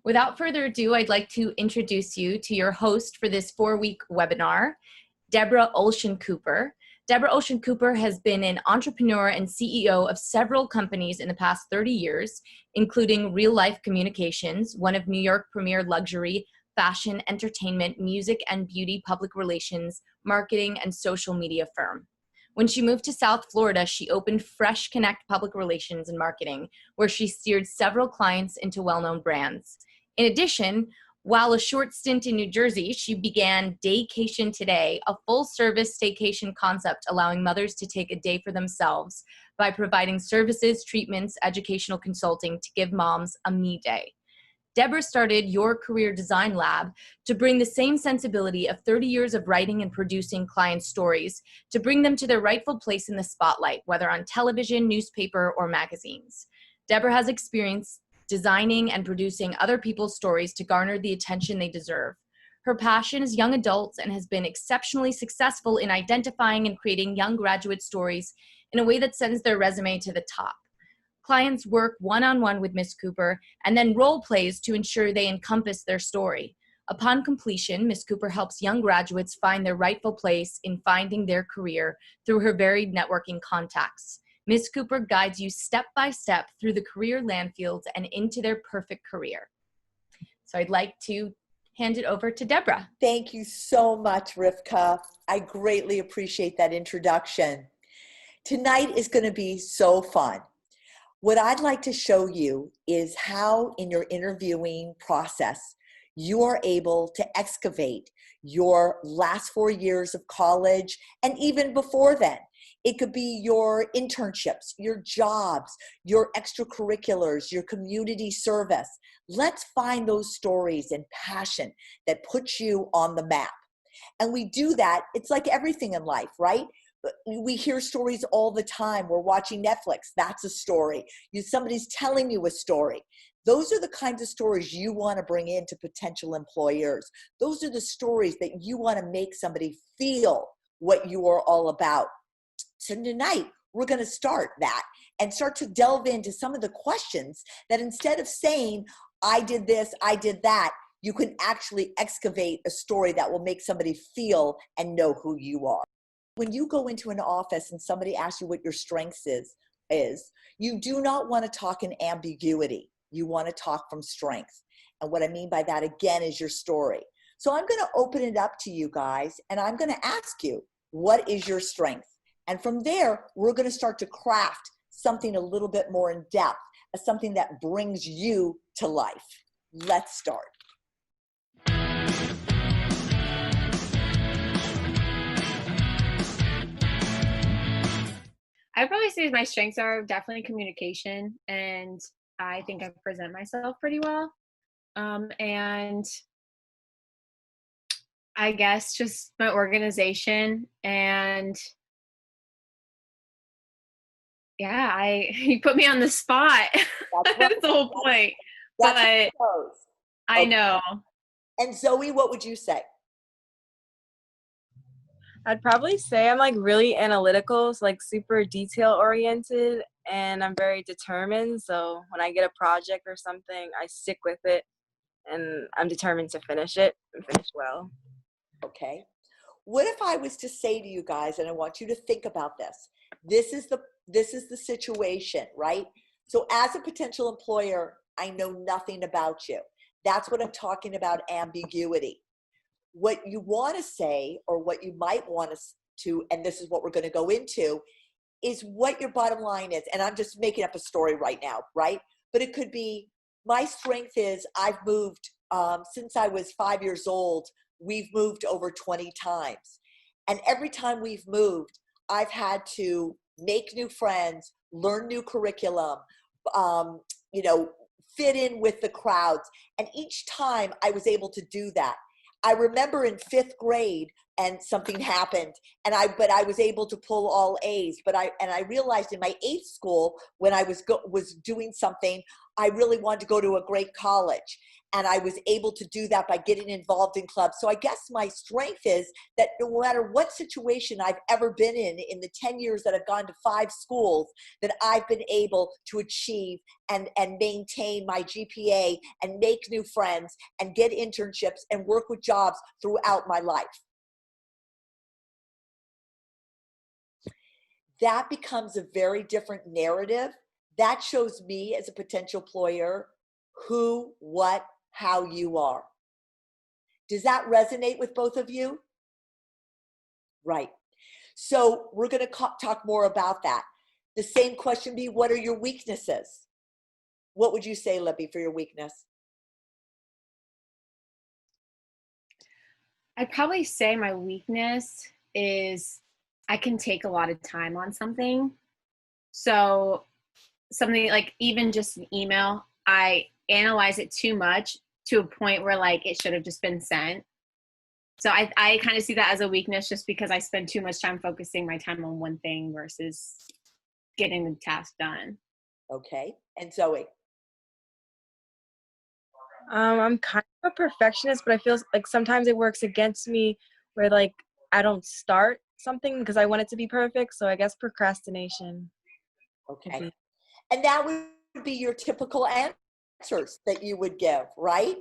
Without further ado, I'd like to introduce you to your host for this 4-week webinar, Debra Olshan Cooper. Debra Olshan Cooper has been an entrepreneur and CEO of several companies in the past 30 years, including Real Life Communications, one of New York premier luxury, fashion, entertainment, music, and beauty public relations, marketing, and social media firm. When she moved to South Florida, she opened Fresh Connect Public Relations and Marketing, where she steered several clients into well-known brands. In addition, while a short stint in New Jersey, she began Daycation Today, a full-service staycation concept allowing mothers to take a day for themselves by providing services, treatments, educational consulting to give moms a me day. Debra started YourCareerDesignLab to bring the same sensibility of 30 years of writing and producing client stories to bring them to their rightful place in the spotlight, whether on television, newspaper, or magazines. Debra has experience designing and producing other people's stories to garner the attention they deserve. Her passion is young adults and has been exceptionally successful in identifying and creating young graduate stories in a way that sends their resume to the top. Clients work one-on-one with Ms. Cooper and then role plays to ensure they encompass their story. Upon completion, Ms. Cooper helps young graduates find their rightful place in finding their career through her varied networking contacts. Ms. Cooper guides you step by step through the career landfields and into their perfect career. So I'd like to hand it over to Debra. Thank you so much, Rivka. I greatly appreciate that introduction. Tonight is going to be so fun. What I'd like to show you is how in your interviewing process, you are able to excavate your last 4 years of college and even before then. It could be your internships, your jobs, your extracurriculars, your community service. Let's find those stories and passion that puts you on the map. And we do that, it's like everything in life, right? We hear stories all the time. We're watching Netflix, that's a story. Somebody's telling you a story. Those are the kinds of stories you want to bring into potential employers. Those are the stories that you want to make somebody feel what you are all about. So tonight, we're going to start that and start to delve into some of the questions that instead of saying, I did this, I did that, you can actually excavate a story that will make somebody feel and know who you are. When you go into an office and somebody asks you what your strengths is, you do not want to talk in ambiguity. You want to talk from strength. And what I mean by that, again, is your story. So I'm going to open it up to you guys, and I'm going to ask you, what is your strength? And from there, we're going to start to craft something a little bit more in depth, something that brings you to life. Let's start. I'd probably say my strengths are definitely communication, and I think I present myself pretty well. And I guess just my organization, and yeah, you put me on the spot. That's the whole point. But I know. And Zoe, what would you say? I'd probably say I'm like really analytical, so like super detail oriented, and I'm very determined. So when I get a project or something, I stick with it, and I'm determined to finish it and finish well. Okay. What if I was to say to you guys, and I want you to think about this, this is the situation, right? So as a potential employer, I know nothing about you. That's what I'm talking about, ambiguity. What you want to say, or what you might want to, and this is what we're going to go into, is what your bottom line is. And I'm just making up a story right now, right? But it could be, my strength is I've moved, since I was 5 years old, we've moved over 20 times. And every time we've moved, I've had to make new friends, learn new curriculum, fit in with the crowds. And each time I was able to do that. I remember in 5th grade and something happened, but I was able to pull all A's. But I realized in my 8th school, when I was doing something, I really wanted to go to a great college. And I was able to do that by getting involved in clubs. So I guess my strength is that no matter what situation I've ever been in the 10 years that I've gone to 5 schools, that I've been able to achieve and maintain my GPA and make new friends and get internships and work with jobs throughout my life. That becomes a very different narrative. That shows me as a potential employer who, what, how you are. Does that resonate with both of you? Right. So we're going to talk more about that. The same question be, what are your weaknesses? What would you say, Libby, for your weakness? I'd probably say my weakness is I can take a lot of time on something. So something like even just an email, I analyze it too much to a point where like it should have just been sent. So I kind of see that as a weakness just because I spend too much time focusing my time on one thing versus getting the task done. Okay. And Zoe? I'm kind of a perfectionist, but I feel like sometimes it works against me where like I don't start something because I want it to be perfect. So I guess procrastination. Okay. And that would be your typical answers that you would give, right?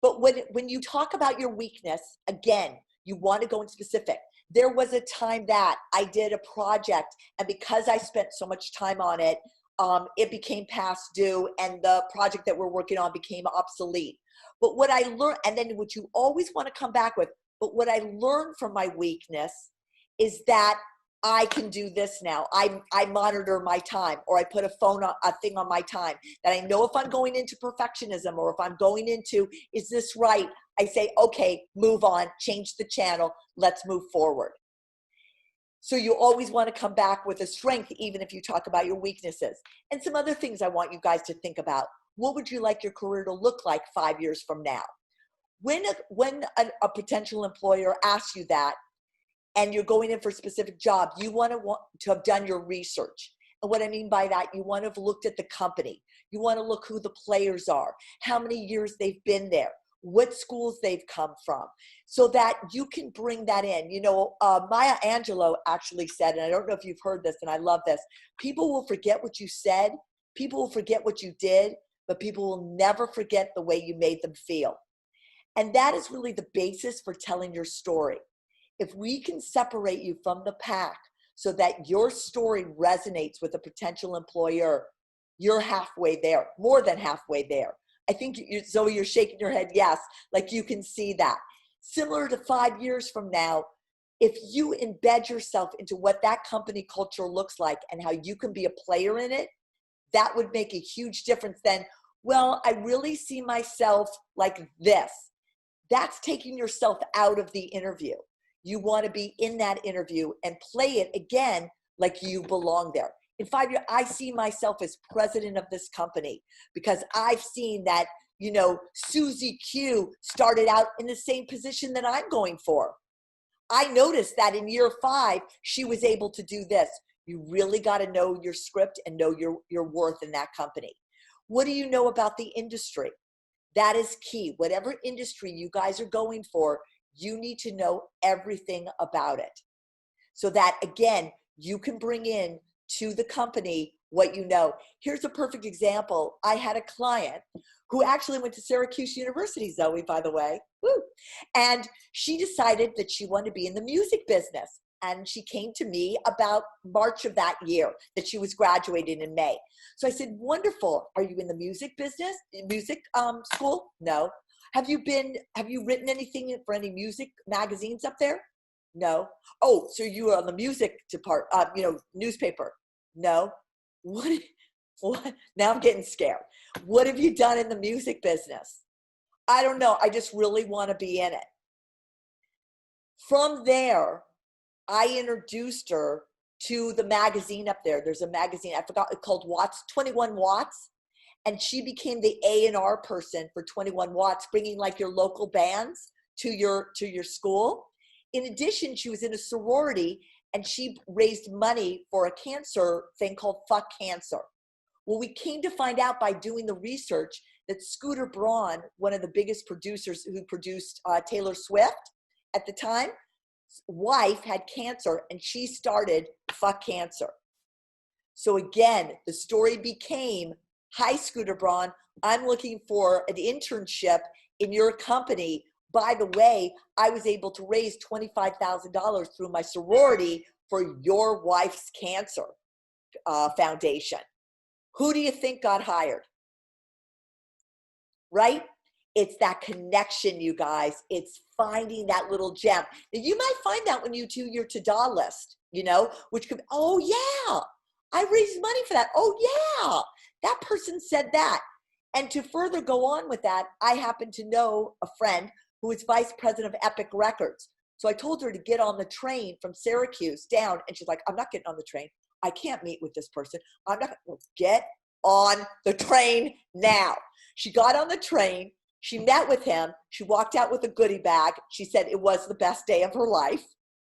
But when you talk about your weakness, again, you want to go in specific. There was a time that I did a project, and because I spent so much time on it, it became past due, and the project that we're working on became obsolete. But what I learned, and then what you always want to come back with, but what I learned from my weakness is that I can do this now. I monitor my time, or I put a thing on my time that I know if I'm going into perfectionism or if I'm going into, is this right? I say, okay, move on, change the channel, let's move forward. So you always want to come back with a strength, even if you talk about your weaknesses. And some other things I want you guys to think about. What would you like your career to look like 5 years from now? When a potential employer asks you that, and you're going in for a specific job, you want to have done your research. And what I mean by that, you want to have looked at the company. You want to look who the players are, how many years they've been there, what schools they've come from, so that you can bring that in. You know, Maya Angelou actually said, and I don't know if you've heard this, and I love this, people will forget what you said, people will forget what you did, but people will never forget the way you made them feel. And that is really the basis for telling your story. If we can separate you from the pack so that your story resonates with a potential employer, you're halfway there, more than halfway there. I think, Zoe, you're shaking your head yes, like you can see that. Similar to 5 years from now, if you embed yourself into what that company culture looks like and how you can be a player in it, that would make a huge difference then. Well, I really see myself like this. That's taking yourself out of the interview. You want to be in that interview and play it again like you belong there. In 5 years, I see myself as president of this company because I've seen that, you know, Susie Q started out in the same position that I'm going for. I noticed that in year 5, she was able to do this. You really got to know your script and know your worth in that company. What do you know about the industry? That is key. Whatever industry you guys are going for, you need to know everything about it so that, again, you can bring in to the company what you know. Here's a perfect example. I had a client who actually went to Syracuse University, Zoe, by the way. Woo. And she decided that she wanted to be in the music business. And she came to me about March of that year that she was graduating in May. So I said, wonderful. Are you in the music business, music school? No. Have you written anything for any music magazines up there? No. Oh, so you were on the music newspaper? No. What? Now I'm getting scared. What have you done in the music business? I don't know. I just really want to be in it. From there, I introduced her to the magazine up there. There's a magazine, I forgot, it's called Watts, 21 Watts. And she became the A&R person for 21 Watts, bringing like your local bands to your school. In addition, she was in a sorority and she raised money for a cancer thing called Fuck Cancer. Well, we came to find out by doing the research that Scooter Braun, one of the biggest producers who produced Taylor Swift at the time, wife had cancer, and she started Fuck Cancer. So again, the story became, hi, Scooter Braun, I'm looking for an internship in your company. By the way, I was able to raise $25,000 through my sorority for your wife's cancer foundation. Who do you think got hired? Right? It's that connection, you guys. It's finding that little gem. Now, you might find that when you do your to-do list, you know, which could, oh yeah, I raised money for that. Oh yeah, that person said that. And to further go on with that, I happen to know a friend who is vice president of Epic Records. So I told her to get on the train from Syracuse down, and she's like, I'm not getting on the train. I can't meet with this person. I'm not, get on the train now. She got on the train. She met with him. She walked out with a goodie bag. She said it was the best day of her life.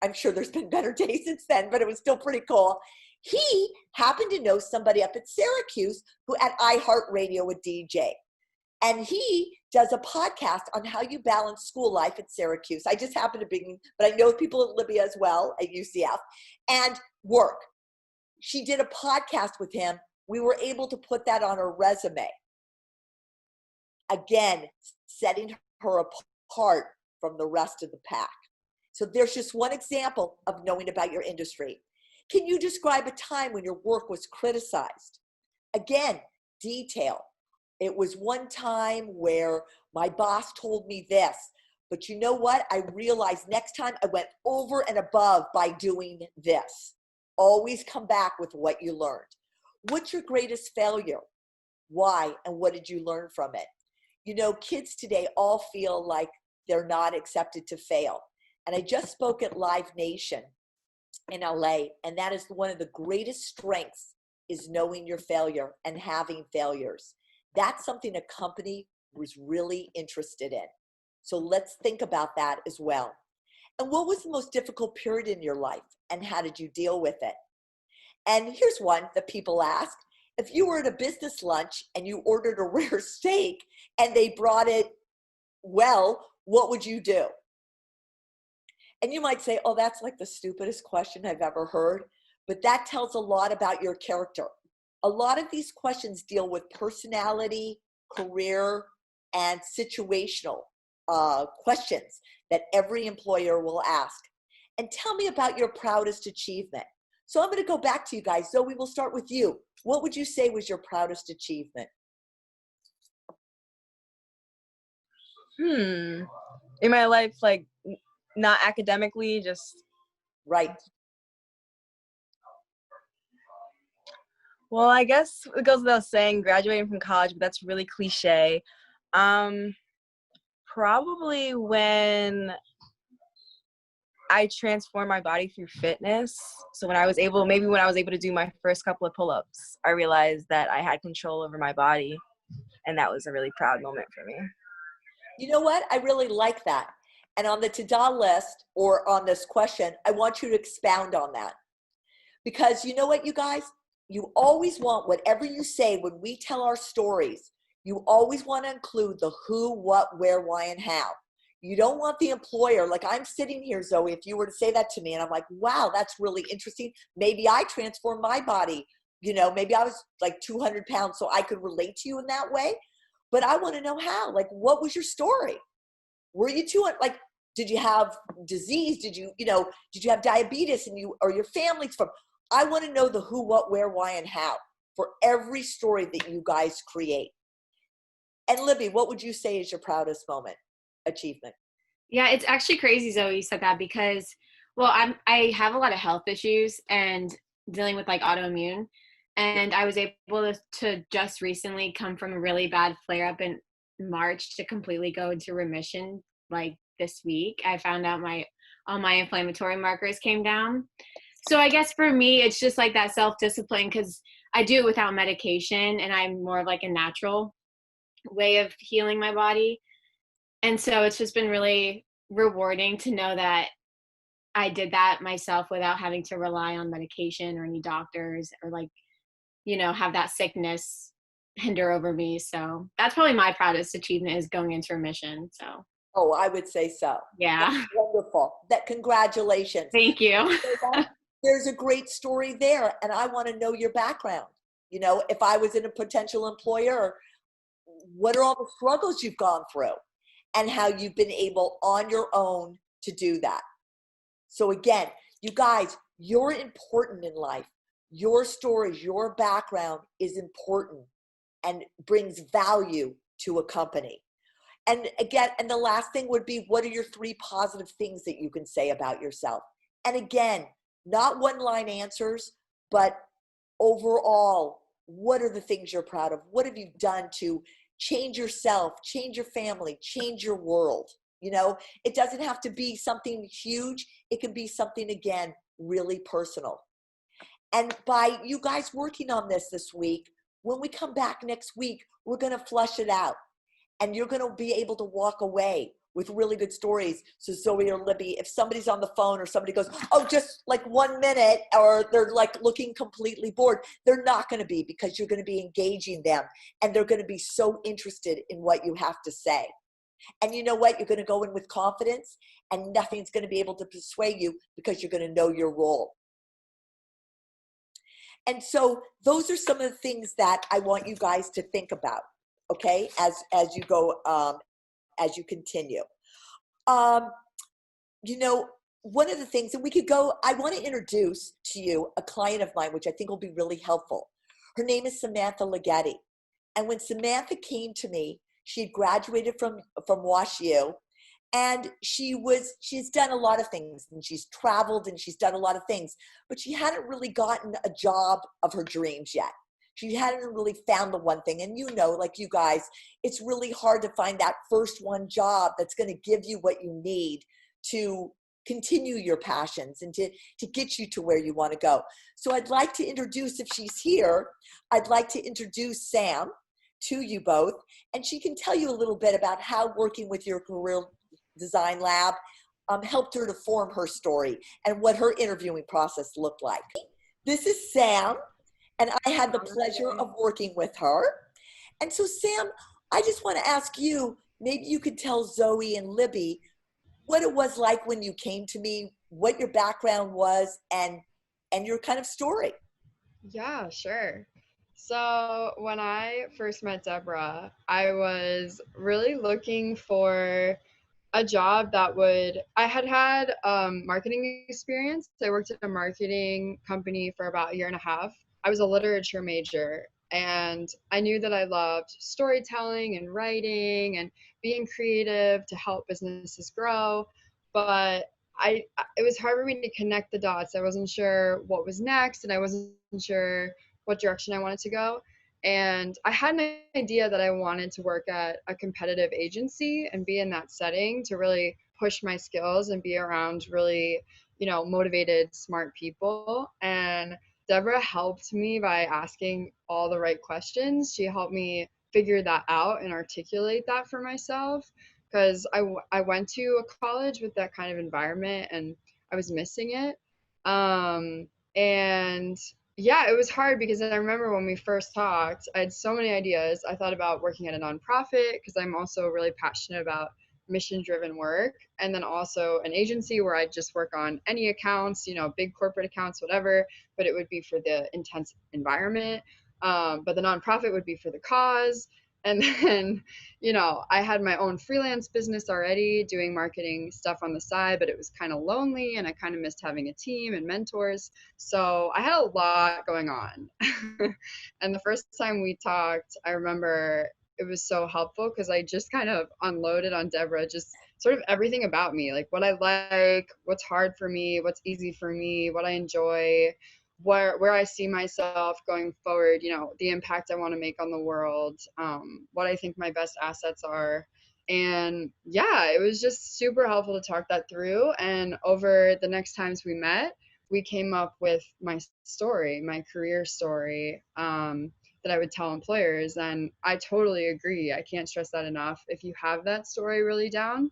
I'm sure there's been better days since then, but it was still pretty cool. He happened to know somebody up at Syracuse who at iHeartRadio would DJ. And he does a podcast on how you balance school life at Syracuse. I just happen to be, but I know people at Libya as well at UCF, and work. She did a podcast with him. We were able to put that on her resume. Again, setting her apart from the rest of the pack. So there's just one example of knowing about your industry. Can you describe a time when your work was criticized? Again, detail. It was one time where my boss told me this, but you know what? I realized next time I went over and above by doing this. Always come back with what you learned. What's your greatest failure? Why? And what did you learn from it? You know, kids today all feel like they're not accepted to fail. And I just spoke at Live Nation in LA, and that is one of the greatest strengths is knowing your failure and having failures. That's something a company was really interested in. So let's think about that as well. And what was the most difficult period in your life, and how did you deal with it? And here's one that people ask. If you were at a business lunch and you ordered a rare steak and they brought it well, what would you do? And you might say, oh, that's like the stupidest question I've ever heard. But that tells a lot about your character. A lot of these questions deal with personality, career, and situational questions that every employer will ask. And tell me about your proudest achievement. So I'm going to go back to you guys. Zoe, we'll start with you. What would you say was your proudest achievement? In my life, like not academically, just. Right. Well, I guess it goes without saying graduating from college, but that's really cliche. Probably when I transformed my body through fitness. So when I was able to do my first couple of pull-ups, I realized that I had control over my body, and that was a really proud moment for me. You know what? I really like that. And on the to-do list or on this question, I want you to expound on that. Because you know what, you guys? You always want, whatever you say when we tell our stories, you always want to include the who, what, where, why, and how. You don't want the employer, like I'm sitting here, Zoe, if you were to say that to me and I'm like, wow, that's really interesting. Maybe I transformed my body. You know, maybe I was like 200 pounds so I could relate to you in that way. But I want to know how. Like, what was your story? Were you like, did you have disease? Did you have diabetes and or your family's from? I want to know the who, what, where, why, and how for every story that you guys create. And Libby, what would you say is your proudest achievement? Yeah, it's actually crazy, Zoe, you said that because, well, I have a lot of health issues and dealing with like autoimmune. And I was able to just recently come from a really bad flare up in March to completely go into remission like this week. I found out all my inflammatory markers came down. So I guess for me, it's just like that self-discipline because I do it without medication and I'm more of like a natural way of healing my body. And so it's just been really rewarding to know that I did that myself without having to rely on medication or any doctors or like, have that sickness hinder over me. So that's probably my proudest achievement, is going into remission. So Oh, I would say so. yeah. That's wonderful. Congratulations. Thank you. There's a great story there, and I want to know your background. You know, if I was in a potential employer, what are all the struggles you've gone through and how you've been able on your own to do that. So again, you guys, you're important in life. Your stories, your background is important and brings value to a company. And again, and the last thing would be, what are your 3 positive things that you can say about yourself? And again, not one-line answers, but overall, what are the things you're proud of? What have you done to change yourself, change your family, change your world? You know, it doesn't have to be something huge. It can be something, again, really personal. And by you guys working on this week, when we come back next week, we're going to flush it out. And you're going to be able to walk away with really good stories. So Zoe or Libby, if somebody's on the phone or somebody goes, oh, just like 1 minute, or they're like looking completely bored, they're not going to be, because you're going to be engaging them and they're going to be so interested in what you have to say. And you know what? You're going to go in with confidence and nothing's going to be able to persuade you, because you're going to know your role. And so those are some of the things that I want you guys to think about, okay, as you go, as you continue. You know, one of the things, and we could go, I want to introduce to you a client of mine, which I think will be really helpful. Her name is Samantha Ligeti. And when Samantha came to me, she had graduated from WashU, and she's done a lot of things, and she's traveled and she's done a lot of things, but she hadn't really gotten a job of her dreams yet. She hadn't really found the one thing. And you know, like you guys, it's really hard to find that first one job that's going to give you what you need to continue your passions and to get you to where you want to go. So I'd like to introduce, if she's here, I'd like to introduce Sam to you both, and she can tell you a little bit about how working with your Career Design Lab helped her to form her story and what her interviewing process looked like. This is Sam, and I had the pleasure of working with her. And so Sam, I just want to ask you, maybe you could tell Zoe and Libby what it was like when you came to me, what your background was, and your kind of story. Yeah, sure. So when I first met Debra, I was really looking for a job that I had marketing experience. I worked at a marketing company for about a year and a half. I was a literature major, and I knew that I loved storytelling and writing and being creative to help businesses grow. But it was hard for me to connect the dots. I wasn't sure what was next, and I wasn't sure what direction I wanted to go. And I had an idea that I wanted to work at a competitive agency and be in that setting to really push my skills and be around really, motivated, smart people. And Debra helped me by asking all the right questions. She helped me figure that out and articulate that for myself, because I went to a college with that kind of environment and I was missing it. And yeah, it was hard because I remember when we first talked, I had so many ideas. I thought about working at a nonprofit because I'm also really passionate about mission-driven work, and then also an agency where I'd just work on any accounts, big corporate accounts, whatever, but it would be for the intense environment. But the nonprofit would be for the cause. And then, I had my own freelance business already doing marketing stuff on the side, but it was kind of lonely and I kind of missed having a team and mentors. So I had a lot going on. And the first time we talked, I remember it was so helpful because I just kind of unloaded on Debra, just sort of everything about me, like what I like, what's hard for me, what's easy for me, what I enjoy, where I see myself going forward, the impact I want to make on the world, what I think my best assets are. And yeah, it was just super helpful to talk that through. And over the next times we met, we came up with my story, my career story, that I would tell employers. And I totally agree. I can't stress that enough. If you have that story really down,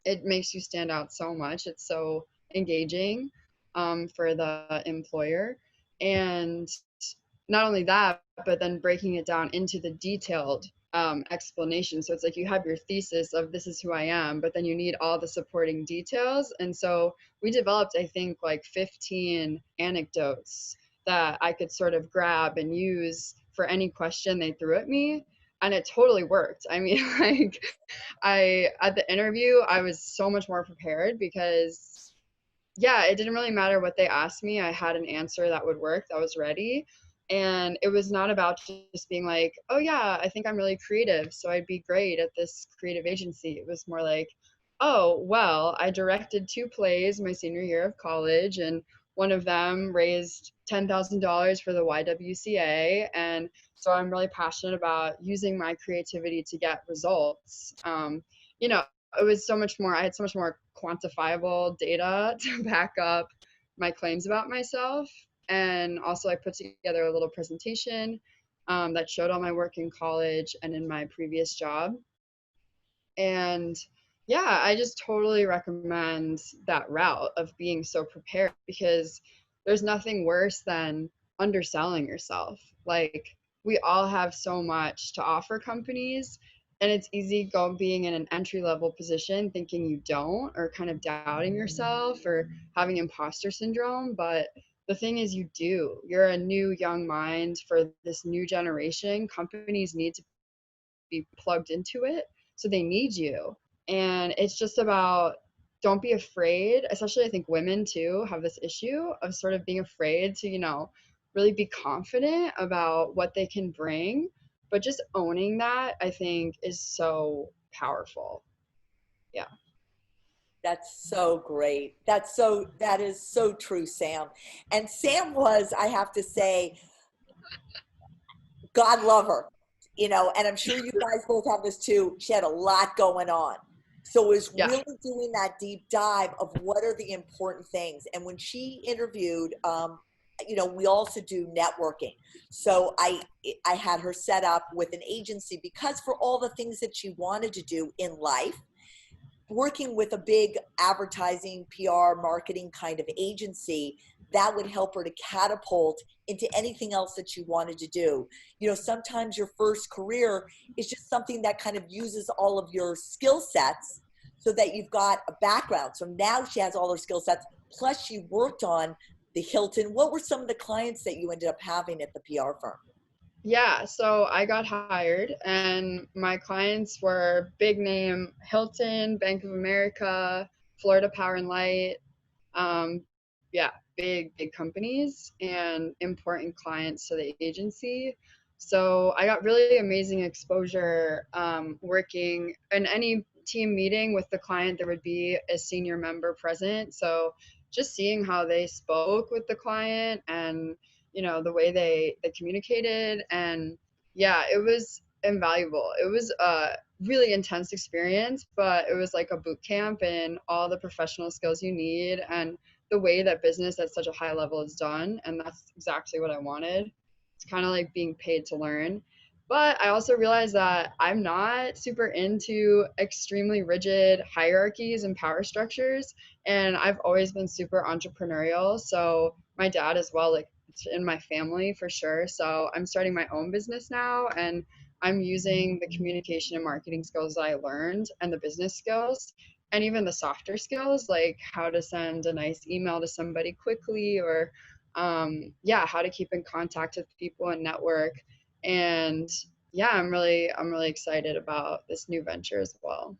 it makes you stand out so much. It's so engaging for the employer. And not only that, but then breaking it down into the detailed explanation. So it's like you have your thesis of this is who I am, but then you need all the supporting details. And so we developed, I think, like 15 anecdotes that I could sort of grab and use for any question they threw at me. And it totally worked. I mean, like at the interview, I was so much more prepared because yeah, it didn't really matter what they asked me. I had an answer that would work, that was ready. And it was not about just being like, oh yeah, I think I'm really creative, so I'd be great at this creative agency. It was more like, oh, well, I directed 2 plays my senior year of college, and one of them raised $10,000 for the YWCA. And so I'm really passionate about using my creativity to get results. You know, it was so much more, I had so much more quantifiable data to back up my claims about myself. And also I put together a little presentation that showed all my work in college and in my previous job. And yeah, I just totally recommend that route of being so prepared, because there's nothing worse than underselling yourself. Like, we all have so much to offer companies, and it's easy being in an entry level position thinking you don't, or kind of doubting yourself or having imposter syndrome. But the thing is, you do. You're a new young mind for this new generation. Companies need to be plugged into it, so they need you. And it's just about, don't be afraid. Especially I think women too have this issue of sort of being afraid to, you know, really be confident about what they can bring. But just owning that, I think, is so powerful. Yeah. That's so great. That is so true, Sam. And Sam was, I have to say, God love her, you know, and I'm sure you guys both have this too. She had a lot going on. So it was really doing that deep dive of what are the important things. And when she interviewed, you know, we also do networking. So I had her set up with an agency, because for all the things that she wanted to do in life, working with a big advertising, PR, marketing kind of agency, that would help her to catapult into anything else that she wanted to do. You know, sometimes your first career is just something that kind of uses all of your skill sets so that you've got a background. So now she has all her skill sets, plus she worked on the Hilton. What were some of the clients that you ended up having at the PR firm? Yeah, so I got hired, and my clients were big name Hilton, Bank of America, Florida Power and Light. Yeah, big companies and important clients to the agency. So I got really amazing exposure working in any team meeting with the client. There would be a senior member present. So just seeing how they spoke with the client, and you know, the way they communicated, and yeah, it was invaluable. It was a really intense experience, but it was like a boot camp in all the professional skills you need, and the way that business at such a high level is done. And that's exactly what I wanted. It's kind of like being paid to learn. But I also realized that I'm not super into extremely rigid hierarchies and power structures. And I've always been super entrepreneurial. So my dad as well, like, it's in my family for sure. So I'm starting my own business now, and I'm using the communication and marketing skills that I learned, and the business skills, and even the softer skills, like how to send a nice email to somebody quickly, or yeah, how to keep in contact with people and network. And yeah, I'm really excited about this new venture as well.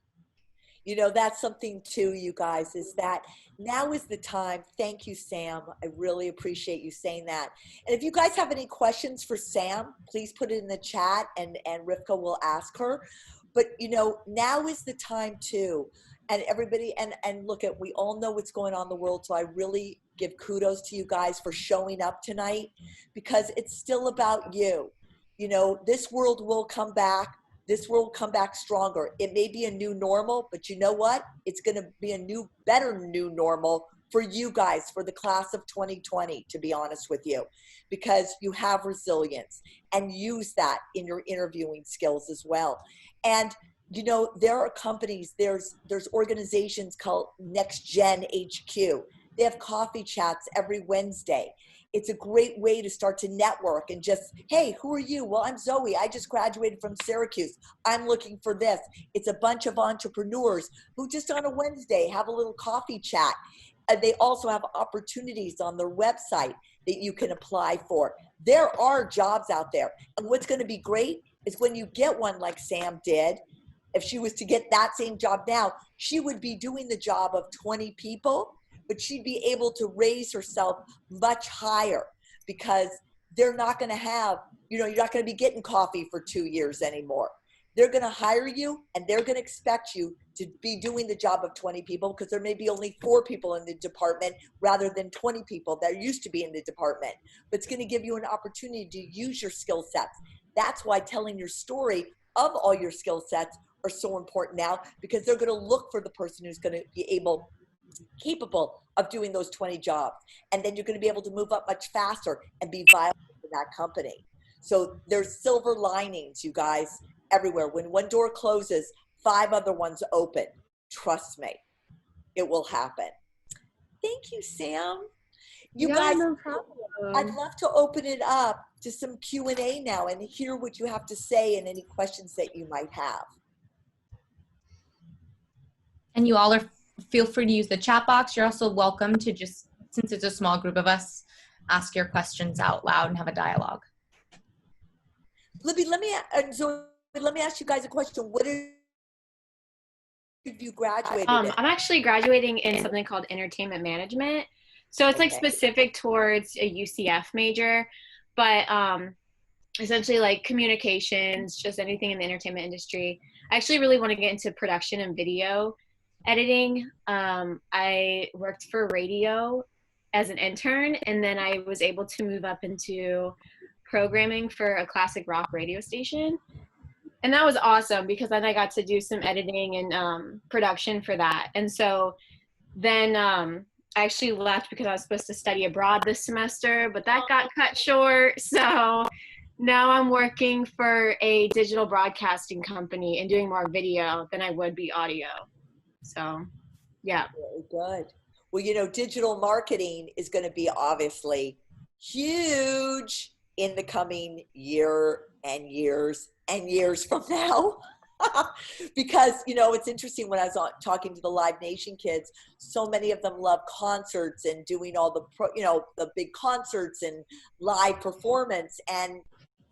You know, that's something too, you guys, is that now is the time. Thank you, Sam. I really appreciate you saying that. And if you guys have any questions for Sam, please put it in the chat, and Rivka will ask her. But, you know, now is the time too. And everybody, and look at, we all know what's going on in the world. So I really give kudos to you guys for showing up tonight, because it's still about you. You know, this world will come back. This world will come back stronger. It may be a new normal, but you know what? It's going to be a new, better new normal for you guys, for the class of 2020, to be honest with you, because you have resilience, and use that in your interviewing skills as well. And, you know, there are companies, there's organizations called Next Gen HQ. They have coffee chats every Wednesday. It's a great way to start to network and just, hey, who are you? Well, I'm Zoe. I just graduated from Syracuse. I'm looking for this. It's a bunch of entrepreneurs who just on a Wednesday have a little coffee chat. They also have opportunities on their website that you can apply for. There are jobs out there. And what's going to be great is when you get one like Sam did, if she was to get that same job now, she would be doing the job of 20 people, but she'd be able to raise herself much higher because they're not going to have, you're not going to be getting coffee for 2 years anymore. They're going to hire you and they're going to expect you to be doing the job of 20 people because there may be only 4 people in the department rather than 20 people that used to be in the department. But it's going to give you an opportunity to use your skill sets. That's why telling your story of all your skill sets are so important now, because they're going to look for the person who's going to be capable of doing those 20 jobs. And then you're going to be able to move up much faster and be viable in that company. So there's silver linings, you guys, everywhere. When one door closes, 5 other ones open. Trust me, it will happen. Thank you, Sam. You guys, no problem. I'd love to open it up to some Q&A now and hear what you have to say and any questions that you might have. And you all feel free to use the chat box. You're also welcome to just, since it's a small group of us, ask your questions out loud and have a dialogue. Libby, let me ask you guys a question. What did you graduate in? I'm actually graduating in something called entertainment management. So it's like specific towards a UCF major, but essentially like communications, just anything in the entertainment industry. I actually really want to get into production and video editing. I worked for radio as an intern, and then I was able to move up into programming for a classic rock radio station. And that was awesome because then I got to do some editing and production for that. And so then I actually left because I was supposed to study abroad this semester, but that got cut short. So now I'm working for a digital broadcasting company and doing more video than I would be audio. So, yeah. Very good. Well, digital marketing is going to be obviously huge in the coming year and years and years from now. Because, it's interesting when I was talking to the Live Nation kids, so many of them love concerts and doing all the big concerts and live performance. And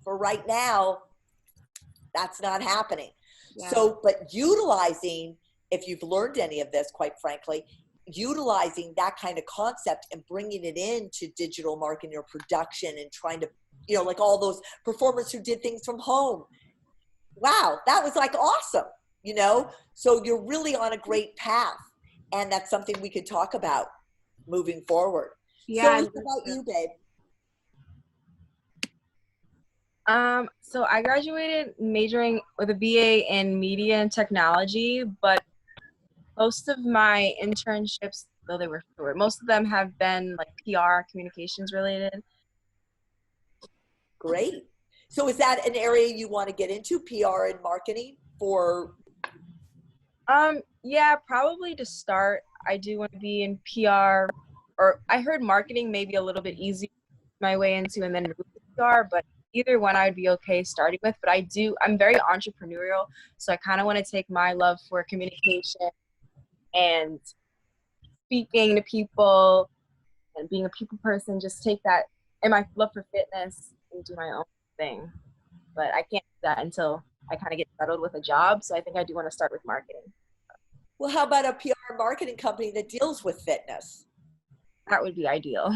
for right now, that's not happening. Yeah. So, but utilizing, if you've learned any of this, quite frankly, utilizing that kind of concept and bringing it into digital marketing or production and trying to, like all those performers who did things from home. Wow, that was like awesome, So you're really on a great path. And that's something we could talk about moving forward. Yeah. So what about you, babe? So I graduated majoring with a BA in media and technology, but most of my internships, though they were short, most of them have been like PR, communications related. Great. So is that an area you want to get into, PR and marketing for? Yeah, probably to start. I do want to be in PR, or I heard marketing maybe a little bit easier my way into and then move to PR, but either one I would be okay starting with. But I'm very entrepreneurial, so I kind of want to take my love for communication and speaking to people and being a people person, just take that, and my love for fitness and do my own thing. But I can't do that until I kind of get settled with a job. So I think I do want to start with marketing. Well, how about a PR marketing company that deals with fitness? That would be ideal.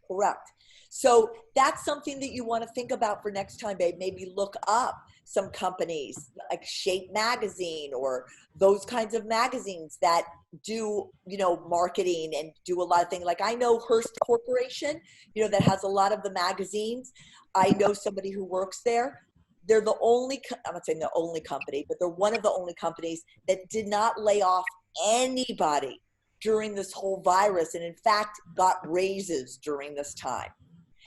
Correct. So that's something that you want to think about for next time, babe. Maybe look up some companies like Shape Magazine or those kinds of magazines that do, marketing and do a lot of things. Like I know Hearst Corporation, that has a lot of the magazines. I know somebody who works there. They're the only, I'm not saying the only company, but they're one of the only companies that did not lay off anybody during this whole virus, and in fact got raises during this time.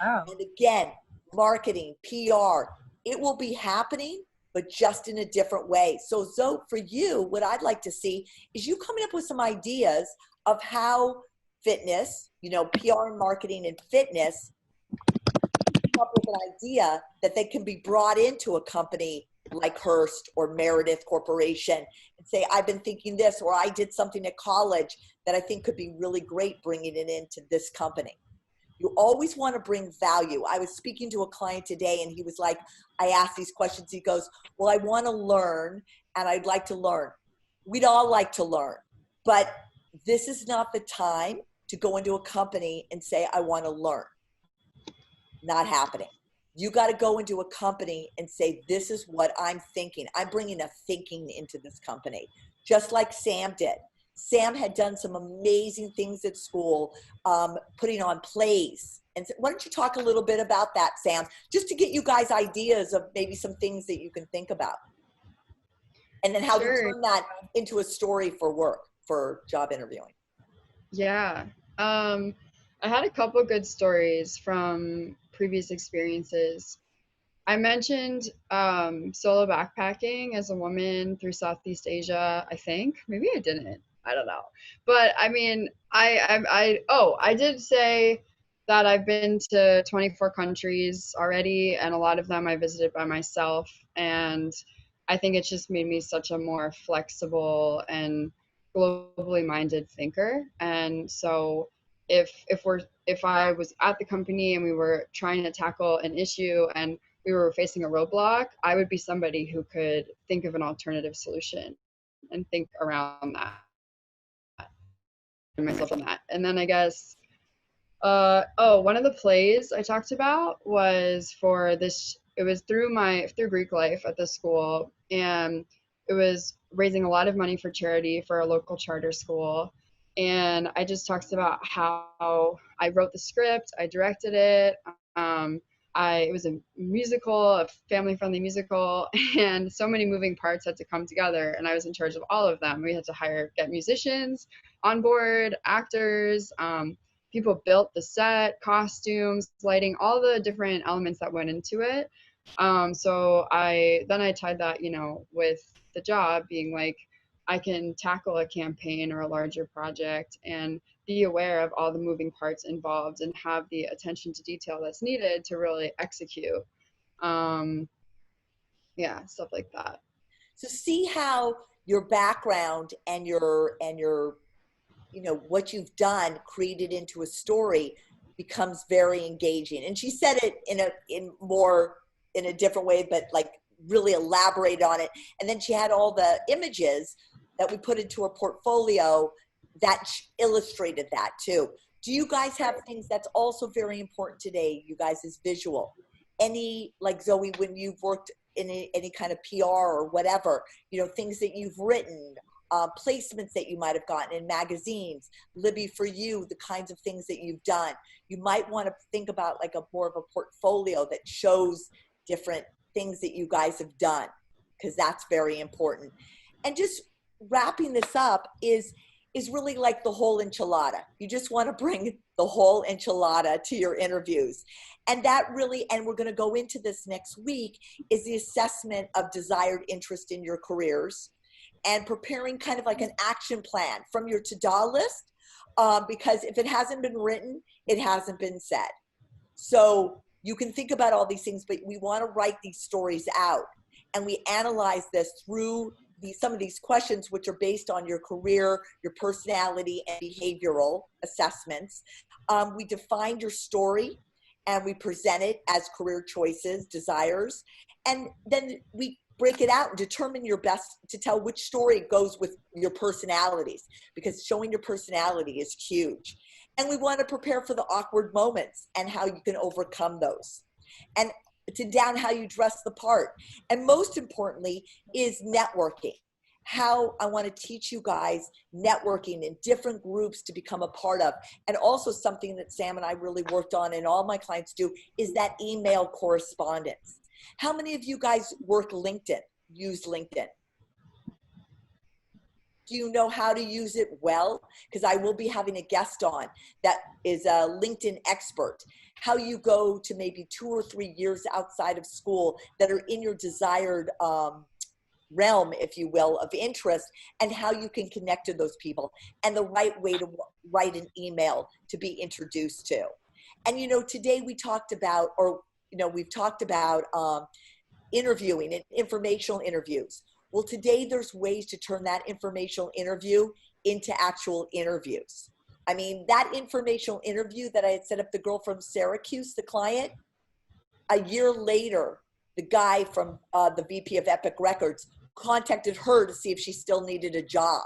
Wow. And again, marketing, PR, it will be happening, but just in a different way. So Zoe, for you, what I'd like to see is you coming up with some ideas of how fitness, you know, PR and marketing and fitness, come up with an idea that they can be brought into a company like Hearst or Meredith Corporation and say, I've been thinking this, or I did something at college that I think could be really great bringing it into this company. You always want to bring value. I was speaking to a client today and he was like, I asked these questions. He goes, well, I want to learn and I'd like to learn. We'd all like to learn, but this is not the time to go into a company and say, I want to learn. Not happening. You got to go into a company and say, this is what I'm thinking. I'm bringing a thinking into this company, just like Sam did. Sam had done some amazing things at school, putting on plays. And why don't you talk a little bit about that, Sam, just to get you guys ideas of maybe some things that you can think about. And then how to turn that into a story for work, for job interviewing. Yeah. I had a couple good stories from previous experiences. I mentioned solo backpacking as a woman through Southeast Asia, I think. Maybe I didn't. I don't know. But I mean, I did say that I've been to 24 countries already, and a lot of them I visited by myself. And I think it's just made me such a more flexible and globally minded thinker. And so if I was at the company and we were trying to tackle an issue and we were facing a roadblock, I would be somebody who could think of an alternative solution and think around that and myself on that. And then I guess one of the plays I talked about was for this, it was through Greek life at the school, and it was raising a lot of money for charity for a local charter school. And I just talked about how I wrote the script, I directed it. It was a musical, a family-friendly musical, and so many moving parts had to come together, and I was in charge of all of them. We had to get musicians on board, actors, people built the set, costumes, lighting, all the different elements that went into it. So I tied that, with the job being like, I can tackle a campaign or a larger project and be aware of all the moving parts involved and have the attention to detail that's needed to really execute. Stuff like that. So see how your background and your what you've done created into a story becomes very engaging. And she said it in a different way, but like really elaborate on it. And then she had all the images that we put into her portfolio that illustrated that too. Do you guys have things that's also very important today, you guys, is visual? Any, like Zoe, when you've worked in any kind of PR or whatever, things that you've written, placements that you might have gotten in magazines, Libby, for you, the kinds of things that you've done, you might want to think about like more of a portfolio that shows different things that you guys have done, because that's very important. And just wrapping this up is really like the whole enchilada. You just want to bring the whole enchilada to your interviews. And that really, and we're going to go into this next week, is the assessment of desired interest in your careers and preparing kind of like an action plan from your to-do list, because if it hasn't been written, it hasn't been said. So you can think about all these things, but we want to write these stories out. And we analyze this through some of these questions, which are based on your career, your personality, and behavioral assessments. We define your story and we present it as career choices, desires, and then we break it out and determine your best to tell which story goes with your personalities, because showing your personality is huge. And we want to prepare for the awkward moments and how you can overcome those, and down how you dress the part. And most importantly is networking. How I want to teach you guys networking in different groups to become a part of. And also something that Sam and I really worked on and all my clients do is that email correspondence. How many of you guys use LinkedIn? Do you know how to use it well? Because I will be having a guest on that is a LinkedIn expert. How you go to maybe 2 or 3 years outside of school that are in your desired realm, if you will, of interest, and how you can connect to those people, and the right way to write an email to be introduced to. And, you know, today we talked about, or, you know, we've talked about interviewing and informational interviews. Well, today there's ways to turn that informational interview into actual interviews. I mean, that informational interview that I had set up, the girl from Syracuse, the client, a year later, the guy from the VP of Epic Records contacted her to see if she still needed a job.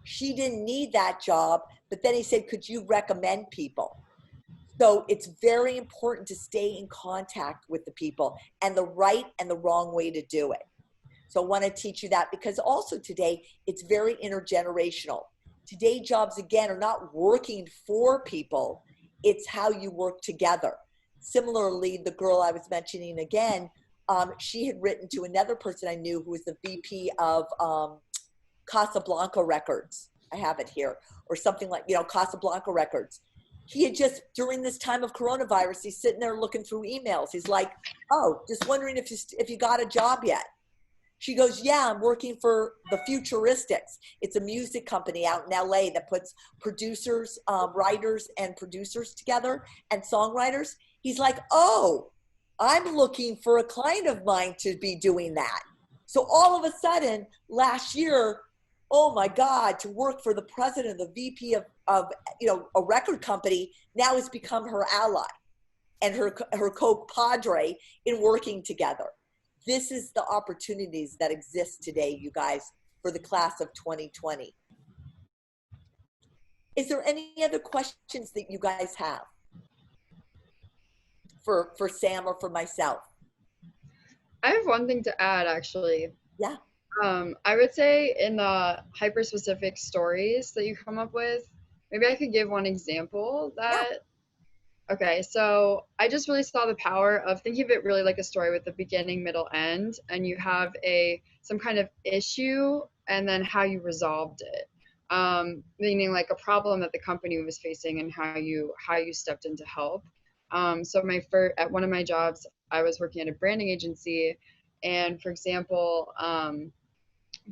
She didn't need that job, but then he said, could you recommend people? So it's very important to stay in contact with the people, and the right and the wrong way to do it. So I want to teach you that, because also today it's very intergenerational. Today jobs, again, are not working for people. It's how you work together. Similarly, the girl I was mentioning again, she had written to another person I knew who was the VP of Casablanca Records. I have it here, or something like, you know, Casablanca Records. He had just, during this time of coronavirus, he's sitting there looking through emails. He's like, oh, just wondering if you got a job yet. She goes, yeah, I'm working for the Futuristics. It's a music company out in LA that puts producers, writers and producers together, and songwriters. He's like, oh, I'm looking for a client of mine to be doing that. So all of a sudden, last year, oh my God, to work for the president, the VP of you know, a record company, now has become her ally and her co-padre in working together. This is the opportunities that exist today, you guys, for the class of 2020. Is there any other questions that you guys have for Sam or for myself? I have one thing to add, actually. Yeah. I would say in the hyper-specific stories that you come up with, maybe I could give one example that, yeah. Okay, so I just really saw the power of thinking of it really like a story with the beginning, middle, end, and you have some kind of issue and then how you resolved it. Meaning like a problem that the company was facing and how you stepped in to help. So at one of my jobs, I was working at a branding agency, and for example,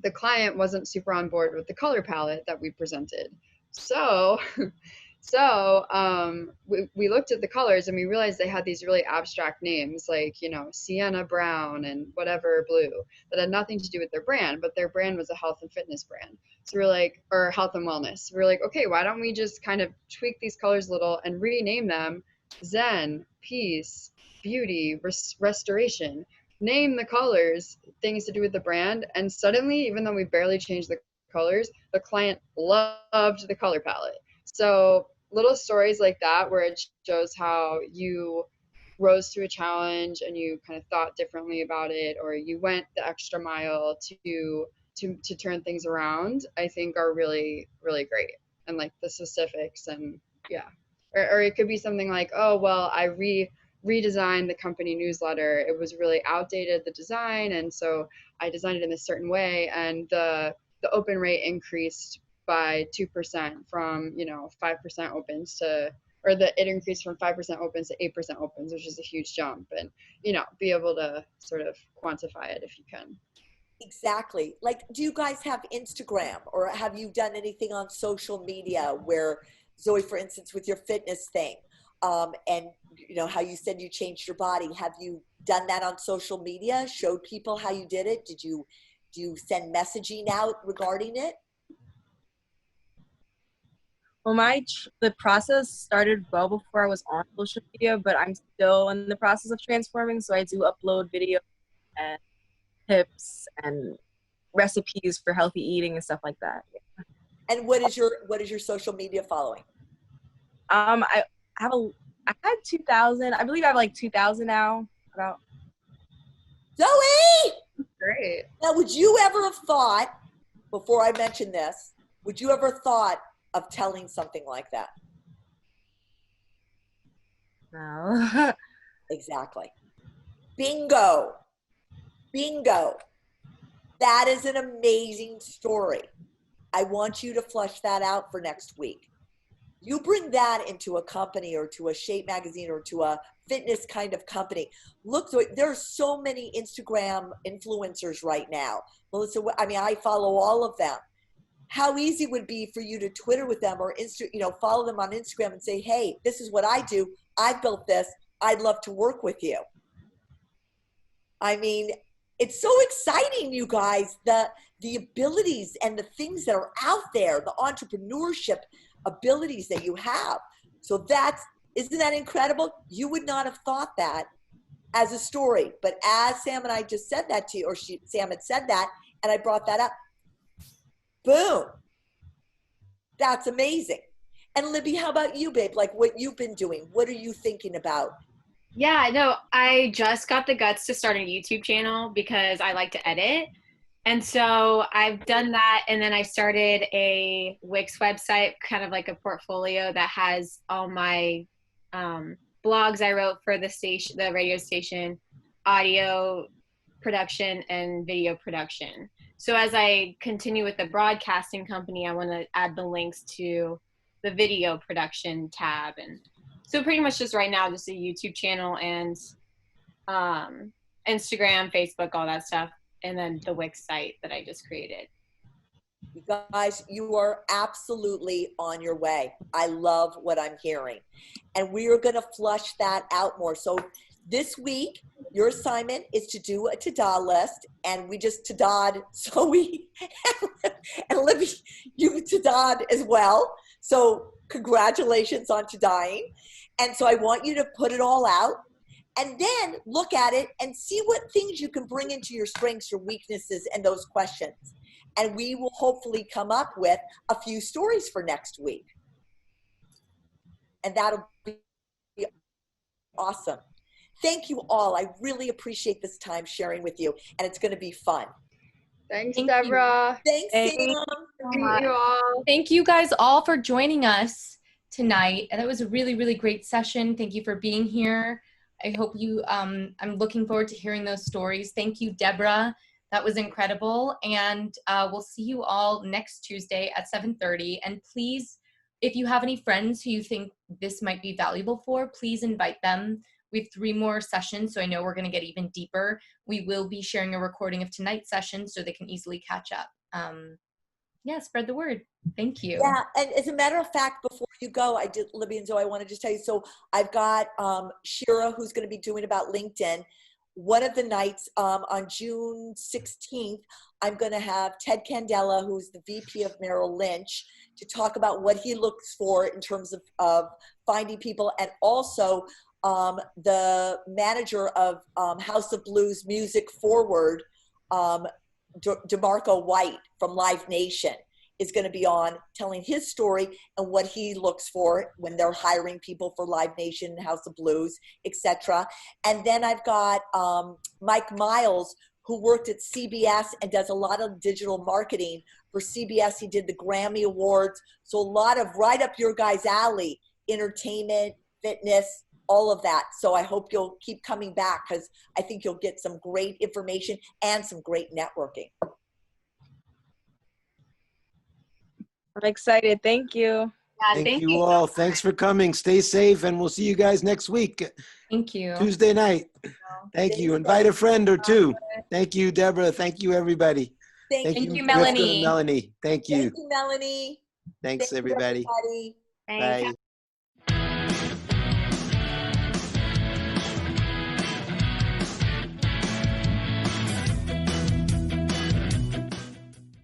the client wasn't super on board with the color palette that we presented. So we looked at the colors and we realized they had these really abstract names like, you know, sienna brown and whatever blue that had nothing to do with their brand, but their brand was a health and fitness brand. So we're like, or health and wellness. We're like, okay, why don't we just kind of tweak these colors a little and rename them Zen, peace, beauty, restoration. Name the colors, things to do with the brand, and suddenly, even though we barely changed the colors, the client loved the color palette. So little stories like that where it shows how you rose to a challenge and you kind of thought differently about it, or you went the extra mile to turn things around, I think are really, really great. And like the specifics, and yeah. Or it could be something like, oh, well, I redesigned the company newsletter. It was really outdated, the design, and so I designed it in a certain way, and the open rate increased by 2% from, you know, 5% opens to, or it increased from 5% opens to 8% opens, which is a huge jump, and, you know, be able to sort of quantify it if you can. Exactly. Like, do you guys have Instagram, or have you done anything on social media where, Zoe, for instance, with your fitness thing, and you know how you said you changed your body, have you done that on social media, showed people how you did it? Do you send messaging out regarding it? Well, the process started well before I was on social media, but I'm still in the process of transforming. So I do upload videos and tips and recipes for healthy eating and stuff like that. And what is your social media following? I had 2,000. I believe I have like 2,000 now. About. Zoe! Great. Now, would you ever have thought, before I mention this, would you ever thought of telling something like that? No. Exactly. Bingo. Bingo. That is an amazing story. I want you to flush that out for next week. You bring that into a company or to a shape magazine or to a fitness kind of company. Look, there are so many Instagram influencers right now. Melissa, I mean, I follow all of them. How easy would it be for you to Twitter with them or follow them on Instagram and say, hey, this is what I do. I've built this. I'd love to work with you. I mean, it's so exciting, you guys, the abilities and the things that are out there, the entrepreneurship abilities that you have. So isn't that incredible? You would not have thought that as a story, but as Sam and I just said that to you, or Sam had said that, and I brought that up, boom, that's amazing. And Libby, how about you, babe? Like what you've been doing, what are you thinking about? Yeah, no, I just got the guts to start a YouTube channel because I like to edit. And so I've done that. And then I started a Wix website, kind of like a portfolio that has all my blogs I wrote for the station, the radio station, audio production and video production. So as I continue with the broadcasting company, I want to add the links to the video production tab. And so pretty much just right now, just a YouTube channel and Instagram, Facebook, all that stuff. And then the Wix site that I just created. You guys, you are absolutely on your way. I love what I'm hearing. And we are going to flush that out more. So this week, your assignment is to do a ta-da list. And we just ta-da'd. So and Libby, you ta-da'd as well. So congratulations on ta-da'ing. And so I want you to put it all out. And then look at it and see what things you can bring into your strengths, your weaknesses, and those questions. And we will hopefully come up with a few stories for next week. And that'll be awesome. Thank you all. I really appreciate this time sharing with you. And it's going to be fun. Thanks, Debra. Thanks, Sam. Thank you all. Thank you guys all for joining us tonight. And that was a really, really great session. Thank you for being here. I hope you, I'm looking forward to hearing those stories. Thank you, Debra. That was incredible. And we'll see you all next Tuesday at 7:30. And please, if you have any friends who you think this might be valuable for, please invite them. We have 3 more sessions, so I know we're going to get even deeper. We will be sharing a recording of tonight's session so they can easily catch up. Yeah, spread the word. Thank you. Yeah, and as a matter of fact, before you go, Libby and Zoe, I want to just tell you, so I've got Shira, who's going to be doing about LinkedIn. One of the nights on June 16th, I'm going to have Ted Candela, who's the VP of Merrill Lynch, to talk about what he looks for in terms of finding people, and also the manager of House of Blues Music Forward, DeMarco White from Live Nation, is going to be on telling his story and what he looks for when they're hiring people for Live Nation, House of Blues, etc. And then I've got Mike Miles, who worked at CBS and does a lot of digital marketing for CBS. He did the Grammy Awards. So a lot of right up your guys' alley, entertainment, fitness, all of that. So I hope you'll keep coming back because I think you'll get some great information and some great networking. I'm excited. Thank you. Yeah, Thank you all. Thanks for coming. Stay safe, and we'll see you guys next week, Thank you. Tuesday night. Thank you. Invite a friend or two. Thank you, Deborah. Thank you, everybody. Thank you, Rivka Melanie. and Melanie. Thank you. Thank you, Melanie. Thanks, Thank you, everybody. everybody. Thanks. Bye.